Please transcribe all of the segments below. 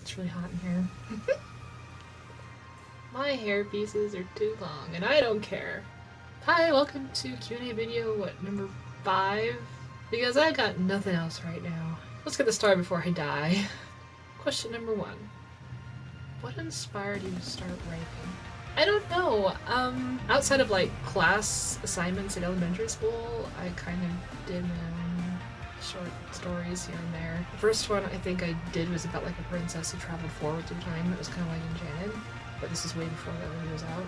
It's really hot in here. My hair pieces are too long, and I don't care. Hi, welcome to Q&A video, number 5? Because I got nothing else right now. Let's get this started before I die. Question number 1. What inspired you to start writing? I don't know. Outside of like class assignments in elementary school, I kind of did my own short stories here and there. The first one I think I did was about like a princess who traveled forward through time. It was kind of like Enchanted, but this is way before that movie was out.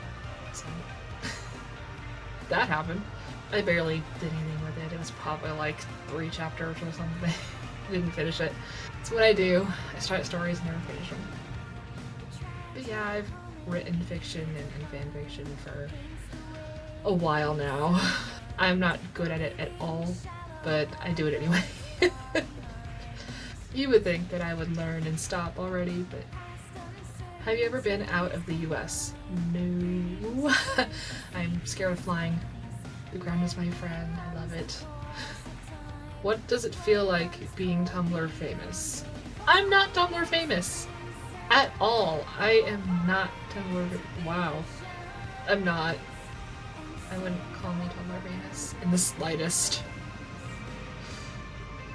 So that happened. I barely did anything with it. It was probably like 3 chapters or something. I didn't finish it. It's what I do. I start stories and never finish them. But yeah, I've written fiction and fan fiction for a while now. I'm not good at it at all, but I do it anyway. You would think that I would learn and stop already, but have you ever been out of the US? No. I'm scared of flying. The ground is my friend. I love it. What does it feel like being Tumblr famous? I'm not Tumblr famous! At all. I am not Tumblr. Wow. I'm not. I wouldn't call me Tumblr famous in the slightest.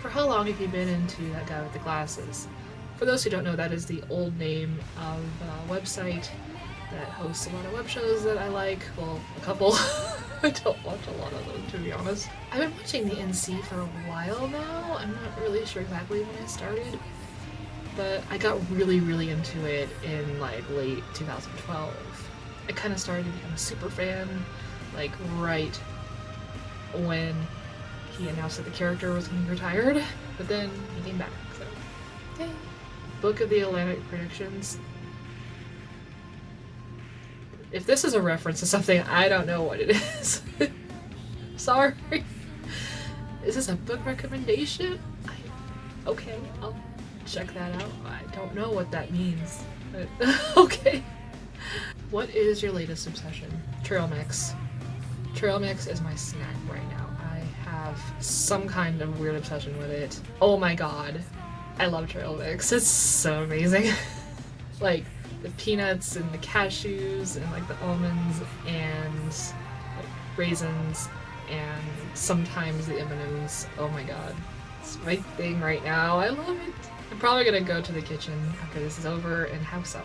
For how long have you been into that guy with the glasses? For those who don't know, that is the old name of a website that hosts a lot of web shows that I like. Well, a couple. I don't watch a lot of them, to be honest. I've been watching the NC for a while now. I'm not really sure exactly when I started, but I got really into it in like late 2012. I kind of started to become a super fan, like right when he announced that the character was getting retired, but then he came back, so yay. Book of the Atlantic Predictions. If this is a reference to something, I don't know what it is. Sorry. Is this a book recommendation? Okay, I'll check that out. I don't know what that means, but okay. What is your latest obsession? Trail mix. Trail mix is my snack right now. I have some kind of weird obsession with it. Oh my god. I love trail mix. It's so amazing. Like the peanuts and the cashews and like the almonds and like raisins and sometimes the M&Ms. Oh my god. It's my thing right now. I love it. I'm probably gonna go to the kitchen after this is over and have some.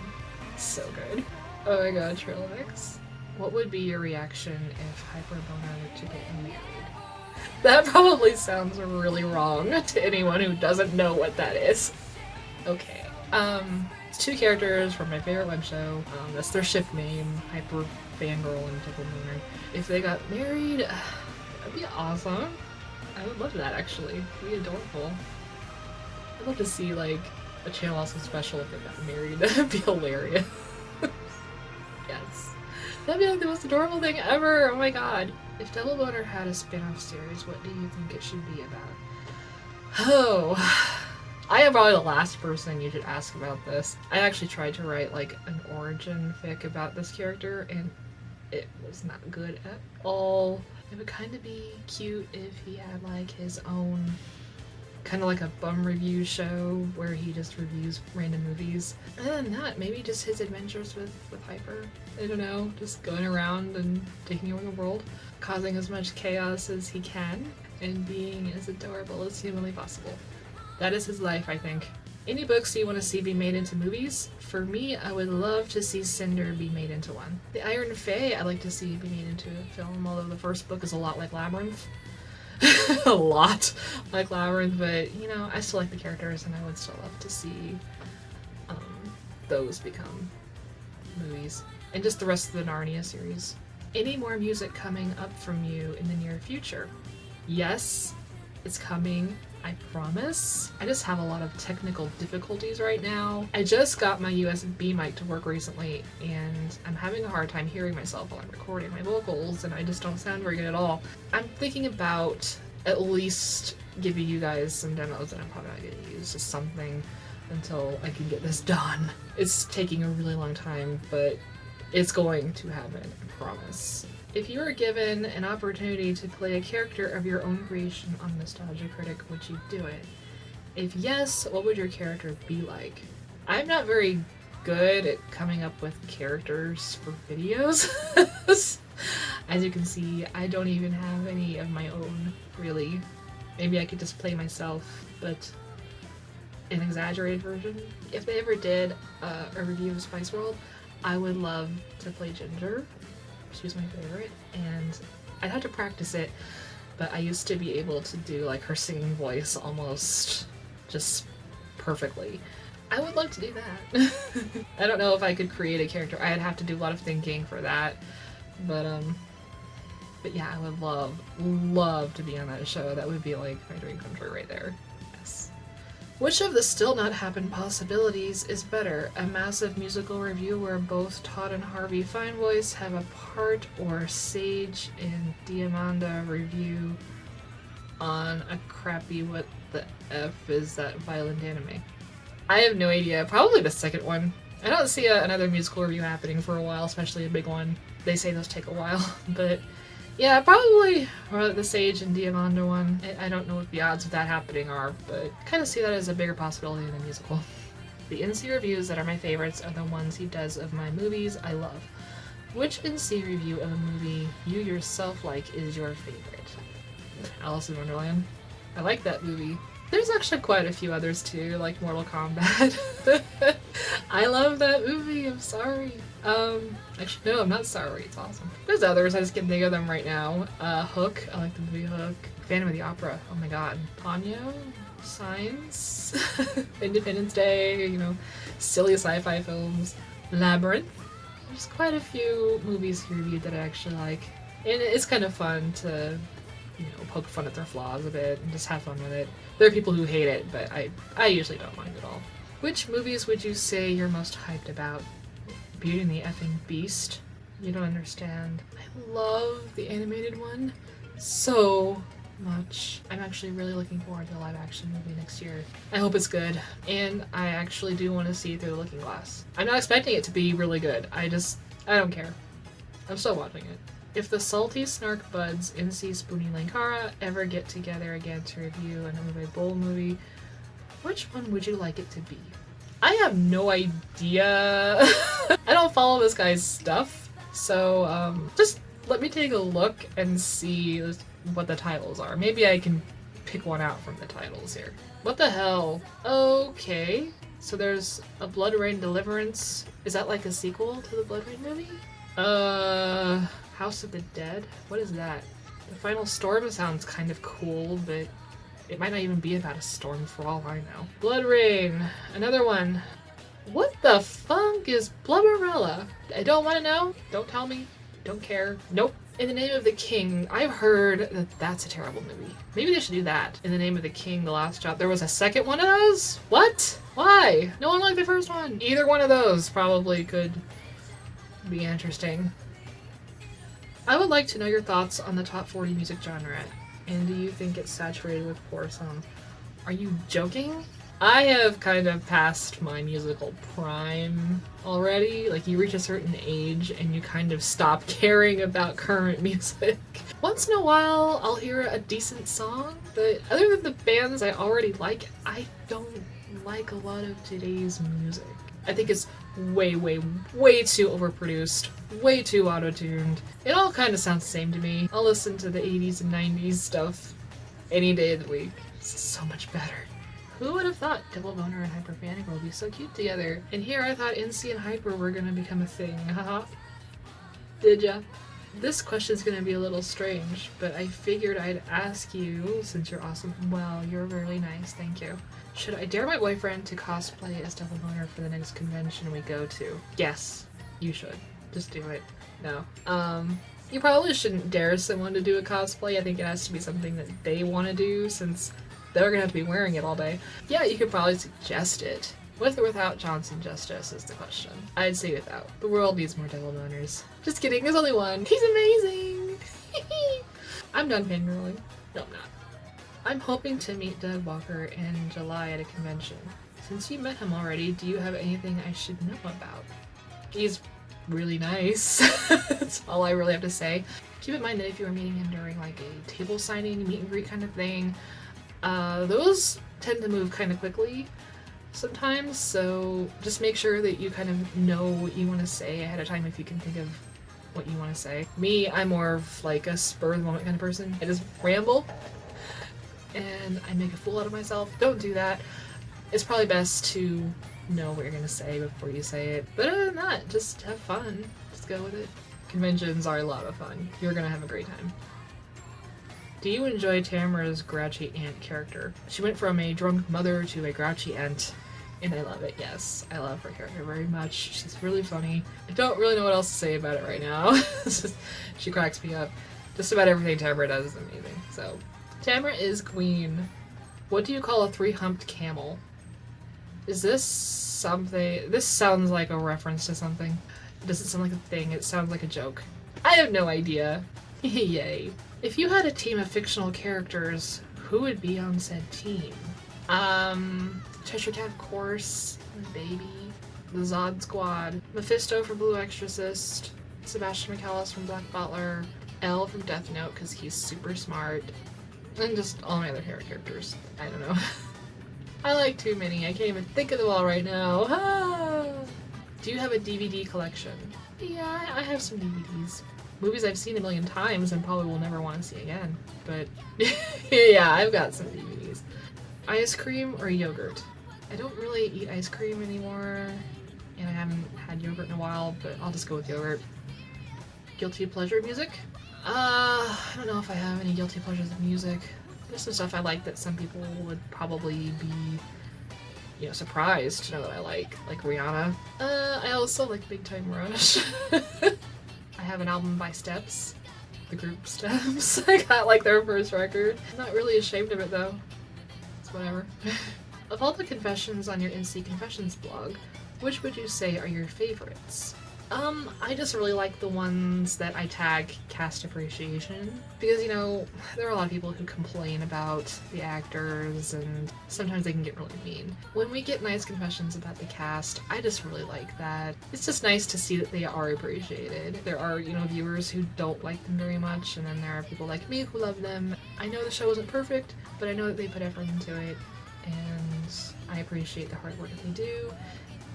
It's so good. Oh my god, trail mix. What would be your reaction if Hyperbona were to get married? That probably sounds really wrong to anyone who doesn't know what that is. Okay. It's 2 characters from my favorite web show. That's their ship name, Hyper Fangirl and Tickle Mooner. If they got married, that'd be awesome. I would love that actually. It'd be adorable. I'd love to see like a Channel Awesome special if they got married. That'd be hilarious. Yes. That'd be like the most adorable thing ever! Oh my god. If Double Boner had a spin-off series, what do you think it should be about? Oh. I am probably the last person you should ask about this. I actually tried to write like an origin fic about this character and it was not good at all. It would kind of be cute if he had like his own kind of like a bum review show where he just reviews random movies. Other than that, maybe just his adventures with Hyper. I don't know, just going around and taking over the world, causing as much chaos as he can, and being as adorable as humanly possible. That is his life, I think. Any books you want to see be made into movies? For me, I would love to see Cinder be made into one. The Iron Fae, I'd like to see be made into a film, although the first book is a lot like Labyrinth. A lot like Labyrinth, but you know, I still like the characters and I would still love to see those become movies. And just the rest of the Narnia series. Any more music coming up from you in the near future? Yes, it's coming. I promise. I just have a lot of technical difficulties right now. I just got my USB mic to work recently and I'm having a hard time hearing myself while I'm recording my vocals and I just don't sound very good at all. I'm thinking about at least giving you guys some demos that I'm probably not going to use, just something until I can get this done. It's taking a really long time, but it's going to happen, I promise. If you were given an opportunity to play a character of your own creation on Nostalgia Critic, would you do it? If yes, what would your character be like? I'm not very good at coming up with characters for videos. As you can see, I don't even have any of my own, really. Maybe I could just play myself, but an exaggerated version. If they ever did a review of Spice World, I would love to play Ginger. She's my favorite, and I'd have to practice it, but I used to be able to do like her singing voice almost just perfectly. I would like to do that. I don't know if I could create a character. I'd have to do a lot of thinking for that, but yeah, I would love to be on that show. That would be like my dream come true right there. Yes. Which of the still not happened possibilities is better? A massive musical review where both Todd and Harvey Finevoice have a part, or Sage and Diamanda review on a crappy what the F is that violent anime? I have no idea. Probably the second one. I don't see another musical review happening for a while, especially a big one. They say those take a while, but yeah, probably the Sage and Diamanda one. I don't know what the odds of that happening are, but kind of see that as a bigger possibility than a musical. The NC reviews that are my favorites are the ones he does of my movies I love. Which NC review of a movie you yourself like is your favorite? Alice in Wonderland. I like that movie. There's actually quite a few others too, like Mortal Kombat. I love that movie, I'm sorry. Actually, no, I'm not sorry, it's awesome. There's others, I just can't think of them right now. Hook, I like the movie Hook. Phantom of the Opera, oh my god. Ponyo, Signs, Independence Day, you know, silly sci-fi films. Labyrinth. There's quite a few movies he reviewed that I actually like. And it's kind of fun to, you know, poke fun at their flaws a bit and just have fun with it. There are people who hate it, but I usually don't mind at all. Which movies would you say you're most hyped about? Beauty and the Effing Beast. You don't understand. I love the animated one so much. I'm actually really looking forward to the live action movie next year. I hope it's good. And I actually do want to see it Through the Looking Glass. I'm not expecting it to be really good. I don't care. I'm still watching it. If the Salty Snark Buds, NC Spoonie Lankara ever get together again to review an Uwe Boll movie, which one would you like it to be? I have no idea. I don't follow this guy's stuff, so just let me take a look and see what the titles are. Maybe I can pick one out from the titles here. What the hell? Okay, so there's a Blood Rain Deliverance. Is that like a sequel to the Blood Rain movie? House of the Dead? What is that? The Final Storm sounds kind of cool, but it might not even be about a storm for all I know. Blood Rain. Another one. What the funk is Blubberella? I don't want to know. Don't tell me. Don't care. Nope. In the Name of the King. I've heard that that's a terrible movie. Maybe they should do that. In the Name of the King, The Last Job. There was a second one of those? What? Why? No one liked the first one. Either one of those probably could be interesting. I would like to know your thoughts on the top 40 music genre, and do you think it's saturated with poor songs? Are you joking? I have kind of passed my musical prime already. Like, you reach a certain age and you kind of stop caring about current music. Once in a while, I'll hear a decent song, but other than the bands I already like, I don't like a lot of today's music. I think it's way too overproduced, way too auto-tuned. It all kind of sounds the same to me. I'll listen to the 80s and 90s stuff any day of the week. It's so much better. Who would have thought Double Boner and Hyper Panic would be so cute together? And here I thought NC and Hyper were gonna become a thing, haha. Did ya? This question's gonna be a little strange, but I figured I'd ask you since you're awesome. Well, you're really nice, thank you. Should I dare my boyfriend to cosplay as Double Boner for the next convention we go to? Yes, you should. Just do it. No. You probably shouldn't dare someone to do a cosplay. I think it has to be something that they want to do since they're gonna have to be wearing it all day. Yeah, you could probably suggest it. With or without Johnson Justice is the question. I'd say without. The world needs more Double Boners. Just kidding, there's only one. He's amazing! I'm done fangirling. No, I'm not. I'm hoping to meet Doug Walker in July at a convention. Since you met him already, do you have anything I should know about? He's really nice. That's all I really have to say. Keep in mind that if you were meeting him during like a table signing, meet and greet kind of thing, those tend to move kind of quickly. sometimes, so just make sure that you kind of know what you want to say ahead of time if you can think of what you want to say. Me, I'm more of like a spur of the moment kind of person. I just ramble and I make a fool out of myself. Don't do that. It's probably best to know what you're going to say before you say it. But other than that, just have fun. Just go with it. Conventions are a lot of fun. You're going to have a great time. Do you enjoy Tamara's grouchy aunt character? She went from a drunk mother to a grouchy aunt, and I love it, yes. I love her character very much. She's really funny. I don't really know what else to say about it right now. It's just, she cracks me up. Just about everything Tamara does is amazing. So, Tamara is queen. What do you call a three-humped camel? Is this something... This sounds like a reference to something. It doesn't sound like a thing. It sounds like a joke. I have no idea. Yay. If you had a team of fictional characters, who would be on said team? Cheshire Cat, of course. Baby. The Zod Squad. Mephisto from Blue Exorcist. Sebastian McCallis from Black Butler. Elle from Death Note, because he's super smart. And just all my other hero characters. I don't know. I like too many. I can't even think of them all right now. Ah! Do you have a DVD collection? Yeah, I have some DVDs. Movies I've seen a million times and probably will never want to see again. But yeah, I've got some DVDs. Ice cream or yogurt? I don't really eat ice cream anymore, and I haven't had yogurt in a while, but I'll just go with yogurt. Guilty pleasure music? I don't know if I have any guilty pleasures of music. There's some stuff I like that some people would probably be, surprised to know that I like Rihanna. I also like Big Time Rush. I have an album by Steps, the group Steps. I got their first record. I'm not really ashamed of it though. It's whatever. Of all the confessions on your NC Confessions blog, which would you say are your favorites? I just really like the ones that I tag cast appreciation, because, there are a lot of people who complain about the actors, and sometimes they can get really mean. When we get nice confessions about the cast, I just really like that. It's just nice to see that they are appreciated. There are, viewers who don't like them very much, and then there are people like me who love them. I know the show isn't perfect, but I know that they put effort into it, and I appreciate the hard work that they do,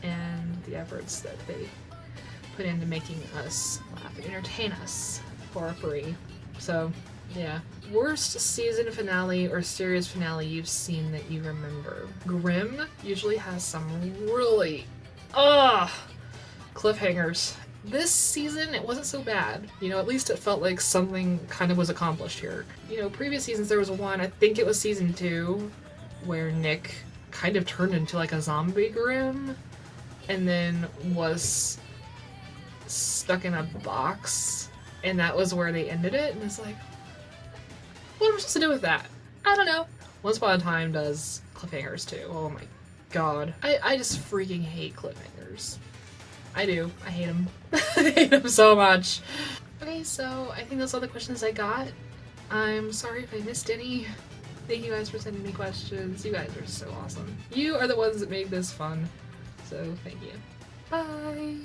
and the efforts that they put into making us laugh and entertain us for free. So, yeah. Worst season finale or series finale you've seen that you remember? Grimm usually has some really, cliffhangers. This season, it wasn't so bad. At least it felt like something kind of was accomplished here. Previous seasons there was one, I think it was season 2, where Nick kind of turned into a zombie Grimm, and then was stuck in a box, and that was where they ended it, and it's like, what am I supposed to do with that? I don't know. Once Upon a Time does cliffhangers too. Oh my god. I just freaking hate cliffhangers. I do. I hate them. I hate them so much. Okay, so I think those are all the questions I got. I'm sorry if I missed any. Thank you guys for sending me questions. You guys are so awesome. You are the ones that make this fun. So thank you. Bye!